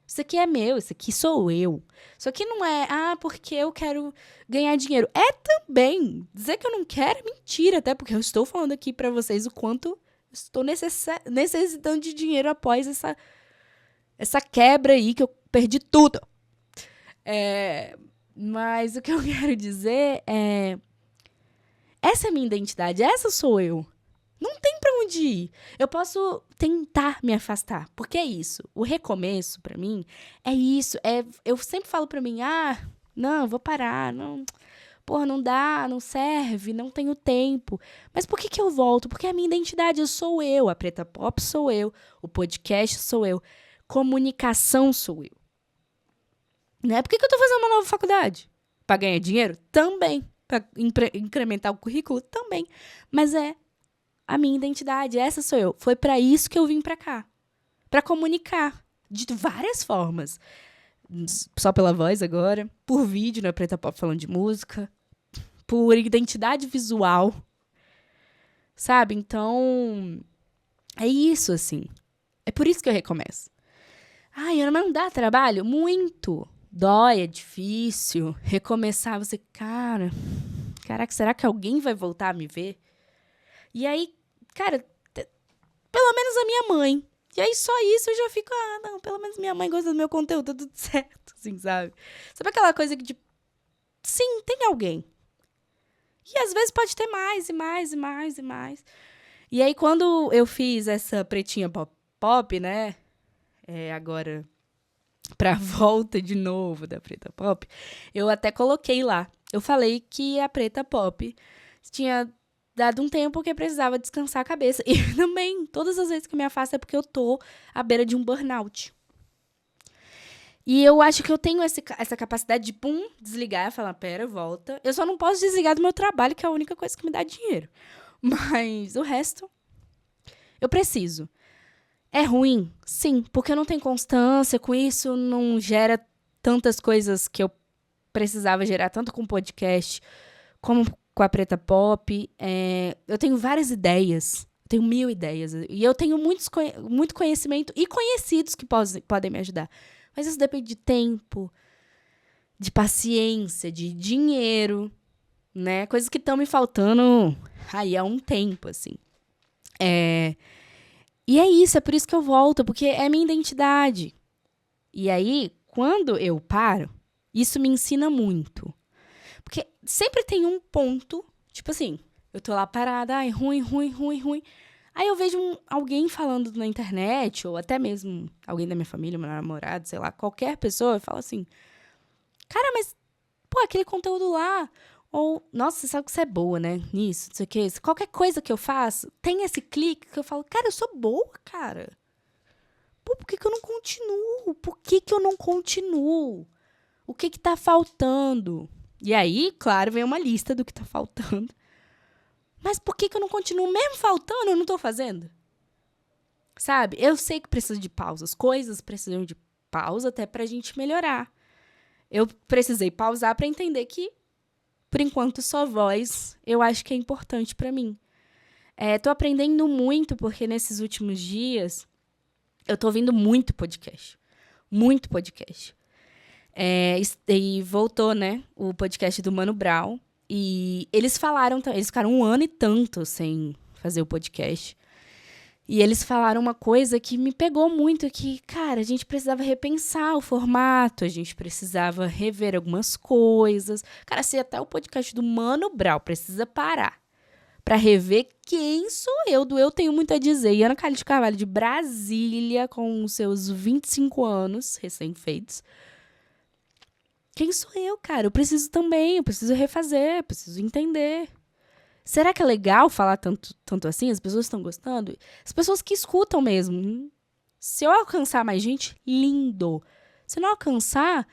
Isso aqui é meu, isso aqui sou eu. Isso aqui não é, porque eu quero ganhar dinheiro. É também. Dizer que eu não quero é mentira, até porque eu estou falando aqui pra vocês o quanto estou necessitando de dinheiro após essa quebra aí, que eu perdi tudo. Mas o que eu quero dizer é, essa é a minha identidade, essa sou eu. Não tem pra onde ir. Eu posso tentar me afastar, porque é isso. O recomeço, pra mim, é isso. Eu sempre falo pra mim, não, vou parar, não, porra, não dá, não serve, não tenho tempo. Mas por que eu volto? Porque a minha identidade, eu sou eu, a Preta Pop sou eu, o podcast sou eu, comunicação sou eu. Né? Por que eu tô fazendo uma nova faculdade? Pra ganhar dinheiro? Também. Pra incrementar o currículo? Também. Mas é a minha identidade, essa sou eu. Foi pra isso que eu vim pra cá. Pra comunicar. De várias formas. Só pela voz agora. Por vídeo na Preta Pop falando de música. Por identidade visual. Sabe? Então, é isso, assim. É por isso que eu recomeço. Ana, mas não dá trabalho? Muito. Dói, é difícil. Recomeçar, você, caraca, será que alguém vai voltar a me ver? E aí, cara, pelo menos a minha mãe. E aí, só isso eu já fico, não, pelo menos minha mãe gosta do meu conteúdo, tá tudo certo, assim, sabe? Sabe aquela coisa que, tipo, sim, tem alguém. E às vezes pode ter mais, e mais, e mais, e mais. E aí, quando eu fiz essa pretinha pop, né, agora, pra volta de novo da Preta Pop, eu até coloquei lá. Eu falei que a Preta Pop tinha dado um tempo que eu precisava descansar a cabeça. E também, todas as vezes que eu me afasto é porque eu tô à beira de um burnout. E eu acho que eu tenho essa capacidade de, desligar e falar, pera, volta. Eu só não posso desligar do meu trabalho, que é a única coisa que me dá dinheiro. Mas o resto, eu preciso. É ruim? Sim, porque eu não tenho constância com isso, não gera tantas coisas que eu precisava gerar, tanto com podcast como com a Preta Pop. Eu tenho várias ideias, tenho 1000 ideias. E eu tenho muito conhecimento e conhecidos que podem me ajudar. Mas isso depende de tempo, de paciência, de dinheiro, né? Coisas que estão me faltando aí há um tempo, assim. E é isso, é por isso que eu volto, porque é minha identidade. E aí, quando eu paro, isso me ensina muito. Porque sempre tem um ponto, tipo assim, eu tô lá parada, ruim. Aí eu vejo alguém falando na internet, ou até mesmo alguém da minha família, meu namorado, sei lá, qualquer pessoa, fala assim, cara, mas, aquele conteúdo lá, ou, nossa, você sabe que você é boa, né, nisso, não sei o que, qualquer coisa que eu faço, tem esse clique que eu falo, cara, eu sou boa, cara. Pô, por que que eu não continuo? Por que que eu não continuo? O que que tá faltando? E aí, claro, vem uma lista do que tá faltando. Mas por que que eu não continuo? Mesmo faltando, eu não tô fazendo. Sabe? Eu sei que precisa de pausas. Coisas precisam de pausa até pra gente melhorar. Eu precisei pausar pra entender que, por enquanto, só voz, eu acho que é importante pra mim. Tô aprendendo muito, porque nesses últimos dias, eu tô ouvindo muito podcast. Muito podcast. E voltou, né, o podcast do Mano Brown. E eles ficaram 1 ano e tanto sem fazer o podcast. E eles falaram uma coisa que me pegou muito, que, cara, a gente precisava repensar o formato, a gente precisava rever algumas coisas. Cara, se até o podcast do Mano Brown precisa parar pra rever quem sou eu, do Eu Tenho Muito a Dizer. E Ana Cálida de Carvalho, de Brasília, com os seus 25 anos recém-feitos. Quem sou eu, cara? Eu preciso também, eu preciso refazer, eu preciso entender. Será que é legal falar tanto assim? As pessoas estão gostando? As pessoas que escutam mesmo. Se eu alcançar mais gente, lindo. Se não alcançar,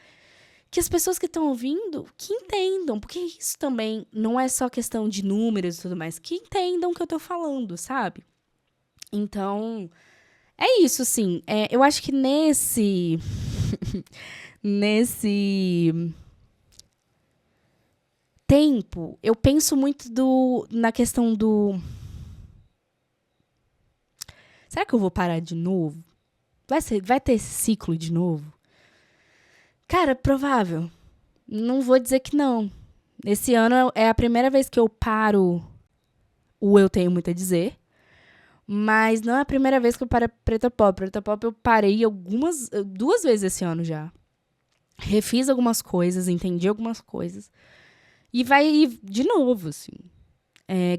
que as pessoas que estão ouvindo, que entendam. Porque isso também não é só questão de números e tudo mais. Que entendam o que eu tô falando, sabe? Então, é isso, sim. Eu acho que nesse tempo, eu penso muito na questão do... Será que eu vou parar de novo? Vai ter esse ciclo de novo? Cara, provável. Não vou dizer que não. Esse ano é a primeira vez que eu paro o Eu Tenho Muito a Dizer. Mas não é a primeira vez que eu paro Preta Pop. Preta Pop eu parei 2 vezes esse ano já. Refiz algumas coisas, entendi algumas coisas. E vai de novo, assim.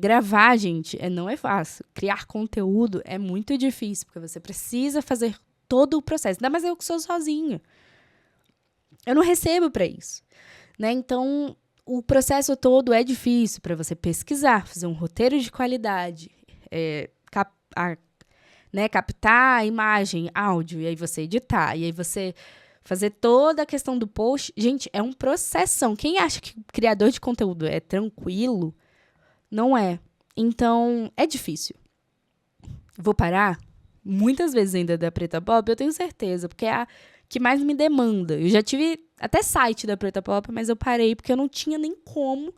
Gravar, gente, não é fácil. Criar conteúdo é muito difícil, porque você precisa fazer todo o processo. Ainda mais eu que sou sozinha. Eu não recebo para isso, né? Então, o processo todo é difícil para você pesquisar, fazer um roteiro de qualidade, captar a imagem, áudio, e aí você editar, e aí você fazer toda a questão do post. Gente, é um processão. Quem acha que criador de conteúdo é tranquilo, não é. Então, é difícil. Vou parar? Muitas vezes ainda da Preta Pop, eu tenho certeza, porque é a que mais me demanda. Eu já tive até site da Preta Pop, mas eu parei porque eu não tinha nem como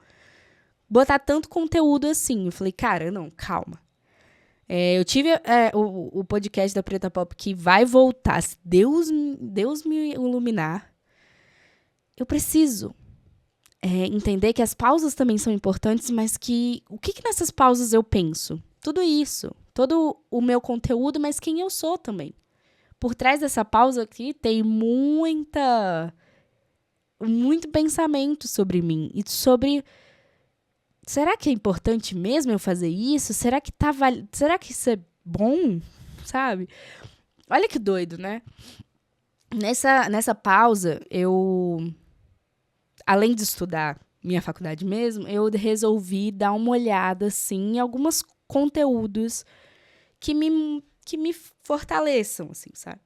botar tanto conteúdo assim. Eu falei, cara, não, calma. Eu tive o podcast da Preta Pop que vai voltar, se Deus me iluminar. Eu preciso entender que as pausas também são importantes, mas que o que nessas pausas eu penso? Tudo isso, todo o meu conteúdo, mas quem eu sou também. Por trás dessa pausa aqui tem muito pensamento sobre mim e sobre... Será que é importante mesmo eu fazer isso? Será que isso é bom? Sabe? Olha que doido, né? Nessa pausa, além de estudar minha faculdade mesmo, eu resolvi dar uma olhada, assim, em alguns conteúdos que me fortaleçam, assim, sabe?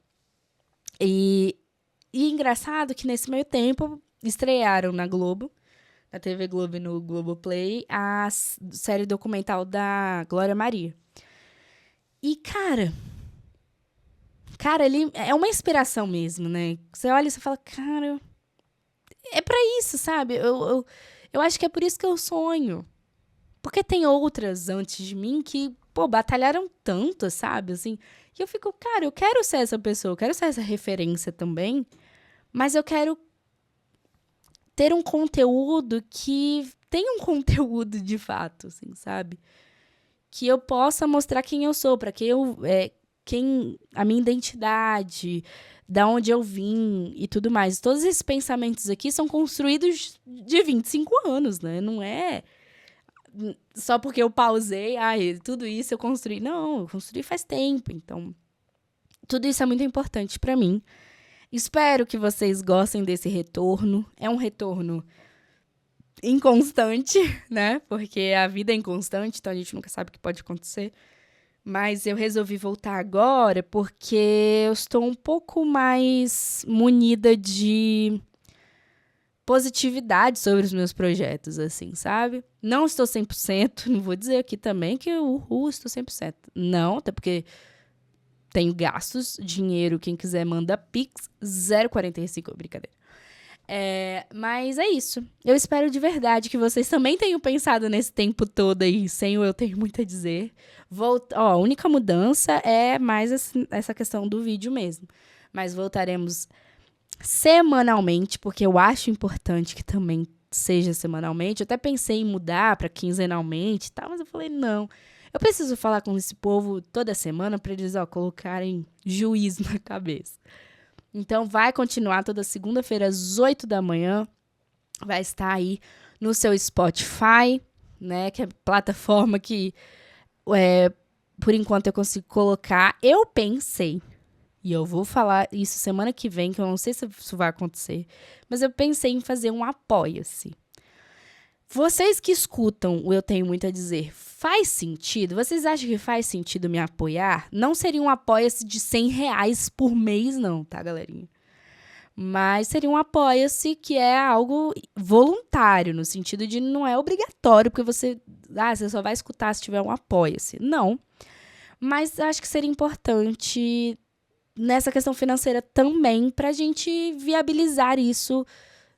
E engraçado que nesse meio tempo estrearam na Globo, na TV Globo e no Globoplay, a série documental da Glória Maria. E, cara, ele é uma inspiração mesmo, né? Você olha e você fala, cara, é pra isso, sabe? Eu acho que é por isso que eu sonho. Porque tem outras antes de mim que, batalharam tanto, sabe? Assim, e eu fico, cara, eu quero ser essa pessoa, eu quero ser essa referência também, mas eu quero ter um conteúdo que tenha um conteúdo de fato, assim, sabe? Que eu possa mostrar quem eu sou, para que a minha identidade, da onde eu vim e tudo mais. Todos esses pensamentos aqui são construídos de 25 anos, né? Não é só porque eu pausei, tudo isso eu construí. Não, eu construí faz tempo. Então, tudo isso é muito importante para mim. Espero que vocês gostem desse retorno. É um retorno inconstante, né? Porque a vida é inconstante, então a gente nunca sabe o que pode acontecer. Mas eu resolvi voltar agora porque eu estou um pouco mais munida de positividade sobre os meus projetos, assim, sabe? Não estou 100%, não vou dizer aqui também que estou 100%. Não, até porque tenho gastos, dinheiro, quem quiser manda Pix, 0,45, brincadeira. Mas é isso. Eu espero de verdade que vocês também tenham pensado nesse tempo todo aí, sem eu ter muito a dizer. A única mudança é mais essa questão do vídeo mesmo. Mas voltaremos semanalmente, porque eu acho importante que também seja semanalmente. Eu até pensei em mudar para quinzenalmente e tal, mas eu falei, não. Eu preciso falar com esse povo toda semana para eles, colocarem juízo na cabeça. Então, vai continuar toda segunda-feira às 8 da manhã. Vai estar aí no seu Spotify, né? Que é a plataforma que, por enquanto, eu consigo colocar. Eu pensei, e eu vou falar isso semana que vem, que eu não sei se isso vai acontecer, mas eu pensei em fazer um Apoia-se. Vocês que escutam o Eu Tenho Muito a Dizer, faz sentido? Vocês acham que faz sentido me apoiar? Não seria um Apoia-se de R$100 por mês, não, tá, galerinha? Mas seria um Apoia-se que é algo voluntário, no sentido de não é obrigatório, porque você só vai escutar se tiver um Apoia-se. Não. Mas acho que seria importante nessa questão financeira também, pra gente viabilizar isso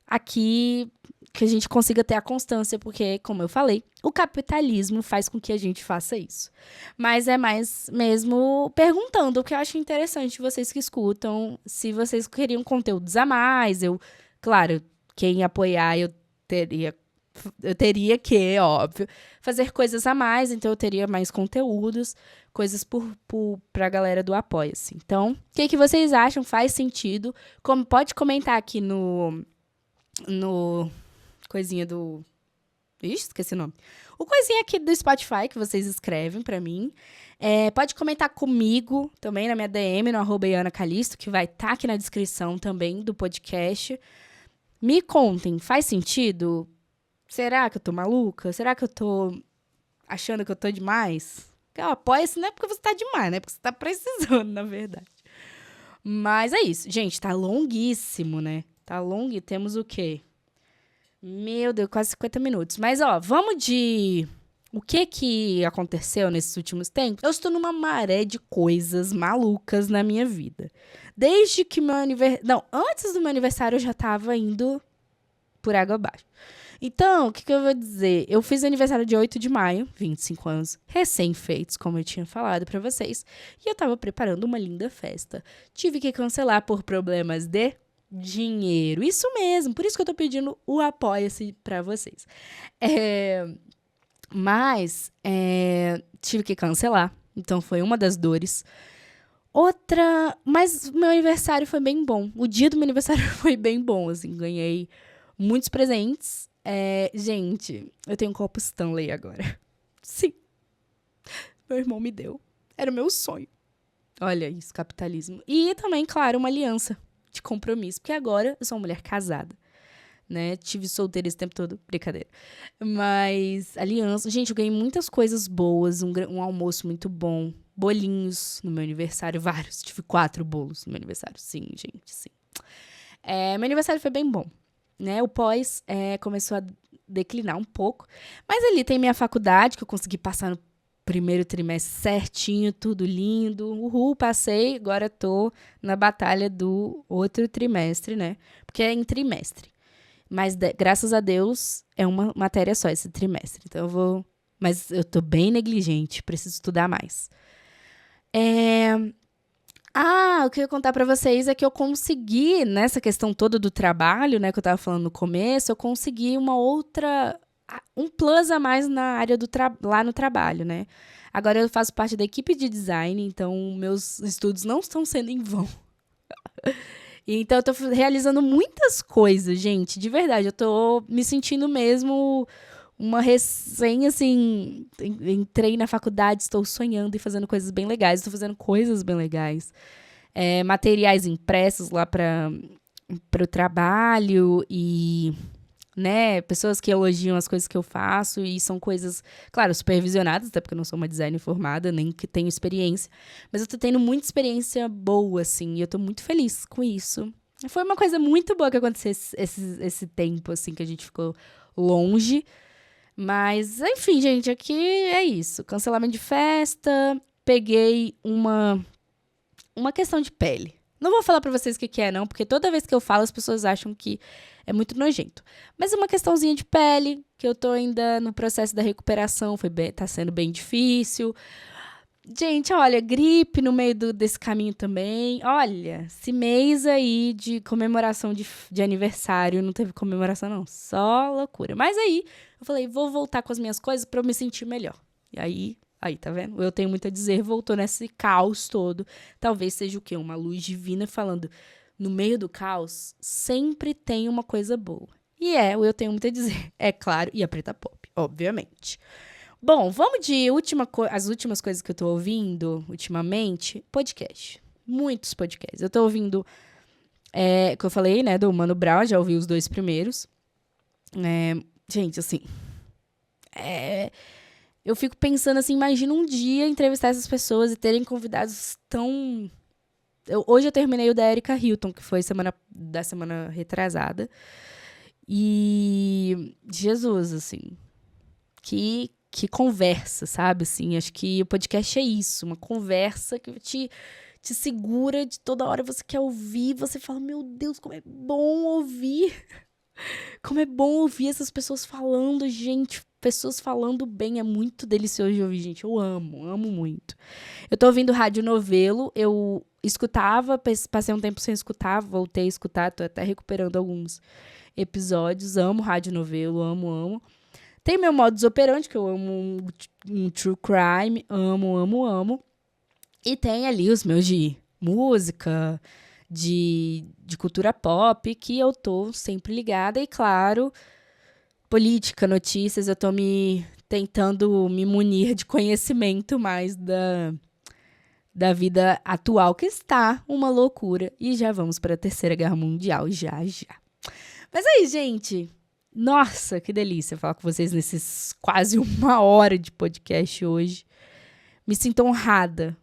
aqui, que a gente consiga ter a constância, porque, como eu falei, o capitalismo faz com que a gente faça isso. Mas é mais mesmo perguntando, o que eu acho interessante vocês que escutam, se vocês queriam conteúdos a mais, claro, quem apoiar eu teria que, óbvio, fazer coisas a mais, então eu teria mais conteúdos, coisas pra galera do Apoia-se. Então, o que vocês acham? Faz sentido? Pode comentar aqui no coisinha do... Ixi, esqueci o nome. O coisinha aqui do Spotify que vocês escrevem pra mim. Pode comentar comigo também na minha DM, no @ianacalisto, que vai estar aqui na descrição também do podcast. Me contem, faz sentido? Será que eu tô maluca? Será que eu tô achando que eu tô demais? Porque Apoia-se não é porque você tá demais, né? Porque você tá precisando, na verdade. Mas é isso. Gente, tá longuíssimo, né? Tá longo e temos o quê? Meu Deus, quase 50 minutos. Mas, vamos de... O que aconteceu nesses últimos tempos? Eu estou numa maré de coisas malucas na minha vida. Desde que meu aniversário... Não, antes do meu aniversário eu já tava indo por água abaixo. Então, o que eu vou dizer? Eu fiz aniversário de 8 de maio, 25 anos recém-feitos, como eu tinha falado pra vocês. E eu tava preparando uma linda festa. Tive que cancelar por problemas de dinheiro. Isso mesmo, por isso que eu tô pedindo o Apoia-se pra vocês. Mas tive que cancelar, então foi uma das dores. Mas meu aniversário foi bem bom. O dia do meu aniversário foi bem bom, assim, ganhei muitos presentes. Gente, eu tenho um copo Stanley agora. Sim, meu irmão me deu. Era o meu sonho. Olha isso, capitalismo. E também, claro, uma aliança de compromisso, porque agora eu sou uma mulher casada, né? Tive solteira esse tempo todo, brincadeira. Mas aliança, gente, eu ganhei muitas coisas boas, um almoço muito bom, bolinhos no meu aniversário, vários. Tive 4 bolos no meu aniversário, sim, gente, sim. Meu aniversário foi bem bom, né? O pós começou a declinar um pouco, mas ali tem minha faculdade, que eu consegui passar no primeiro trimestre certinho, tudo lindo. Uhul, passei, agora tô na batalha do outro trimestre, né? Porque é em trimestre. Mas, graças a Deus, é uma matéria só esse trimestre. Então, Mas eu tô bem negligente, preciso estudar mais. O que eu ia contar pra vocês é que eu consegui, nessa questão toda do trabalho, né, que eu tava falando no começo, eu consegui um plus a mais na área lá no trabalho, né? Agora eu faço parte da equipe de design, então meus estudos não estão sendo em vão. Então eu tô realizando muitas coisas, gente, de verdade. Eu tô me sentindo mesmo uma assim, entrei na faculdade, estou sonhando e fazendo coisas bem legais. Estou fazendo coisas bem legais. Materiais impressos lá para o trabalho e né? Pessoas que elogiam as coisas que eu faço e são coisas, claro, supervisionadas, até porque eu não sou uma designer formada, nem que tenho experiência. Mas eu tô tendo muita experiência boa, assim, e eu tô muito feliz com isso. Foi uma coisa muito boa que aconteceu esse tempo, assim, que a gente ficou longe. Mas, enfim, gente, aqui é isso. Cancelamento de festa, peguei uma questão de pele. Não vou falar pra vocês o que é, não, porque toda vez que eu falo, as pessoas acham que é muito nojento. Mas é uma questãozinha de pele, que eu tô ainda no processo da recuperação, tá sendo bem difícil. Gente, olha, gripe no meio desse caminho também. Olha, esse mês aí de comemoração de aniversário, não teve comemoração não, só loucura. Mas aí, eu falei, vou voltar com as minhas coisas pra eu me sentir melhor. E aí, tá vendo? Eu tenho muito a dizer, voltou nesse caos todo. Talvez seja o quê? Uma luz divina falando, no meio do caos, sempre tem uma coisa boa. E eu tenho muito a dizer, é claro, e a Preta Pop, obviamente. Bom, vamos de as últimas coisas que eu tô ouvindo ultimamente. Podcast. Muitos podcasts. Eu tô ouvindo, que eu falei, né, do Mano Brown, já ouvi os 2 primeiros. Gente, assim, eu fico pensando assim, imagina um dia entrevistar essas pessoas e terem convidados tão... Hoje eu terminei o da Erika Hilton, que foi da semana retrasada. E Jesus, assim, que conversa, sabe? Assim, acho que o podcast é isso, uma conversa que te segura de toda hora você quer ouvir, você fala, meu Deus, como é bom ouvir. Como é bom ouvir essas pessoas falando, gente, pessoas falando bem, é muito delicioso de ouvir, gente, eu amo muito. Eu tô ouvindo Rádio Novelo, eu escutava, passei um tempo sem escutar, voltei a escutar, tô até recuperando alguns episódios, amo Rádio Novelo, amo. Tem meu modus operandi, que eu amo um true crime, amo. E tem ali os meus de música, de cultura pop, que eu tô sempre ligada. E, claro, política, notícias, eu tô tentando me munir de conhecimento mais da vida atual, que está uma loucura. E já vamos para a Terceira Guerra Mundial, já. Mas aí, gente... Nossa, que delícia falar com vocês nesses quase 1 hora de podcast hoje. Me sinto honrada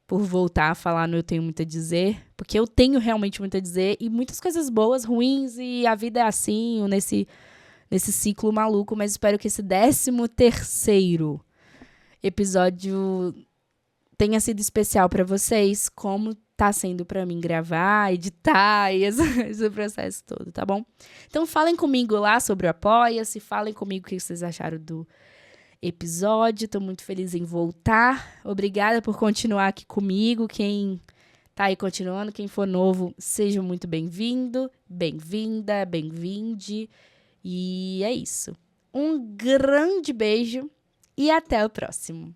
por voltar a falar no Eu Tenho Muito a Dizer, porque eu tenho realmente muito a dizer e muitas coisas boas, ruins, e a vida é assim, nesse ciclo maluco, mas espero que esse 13º episódio tenha sido especial para vocês, como tá sendo para mim gravar, editar e esse processo todo, tá bom? Então falem comigo lá sobre o Apoia-se, falem comigo o que vocês acharam do episódio, tô muito feliz em voltar. Obrigada por continuar aqui comigo, quem tá aí continuando, quem for novo, seja muito bem-vindo, bem-vinda, bem-vinde, e é isso. Um grande beijo e até o próximo.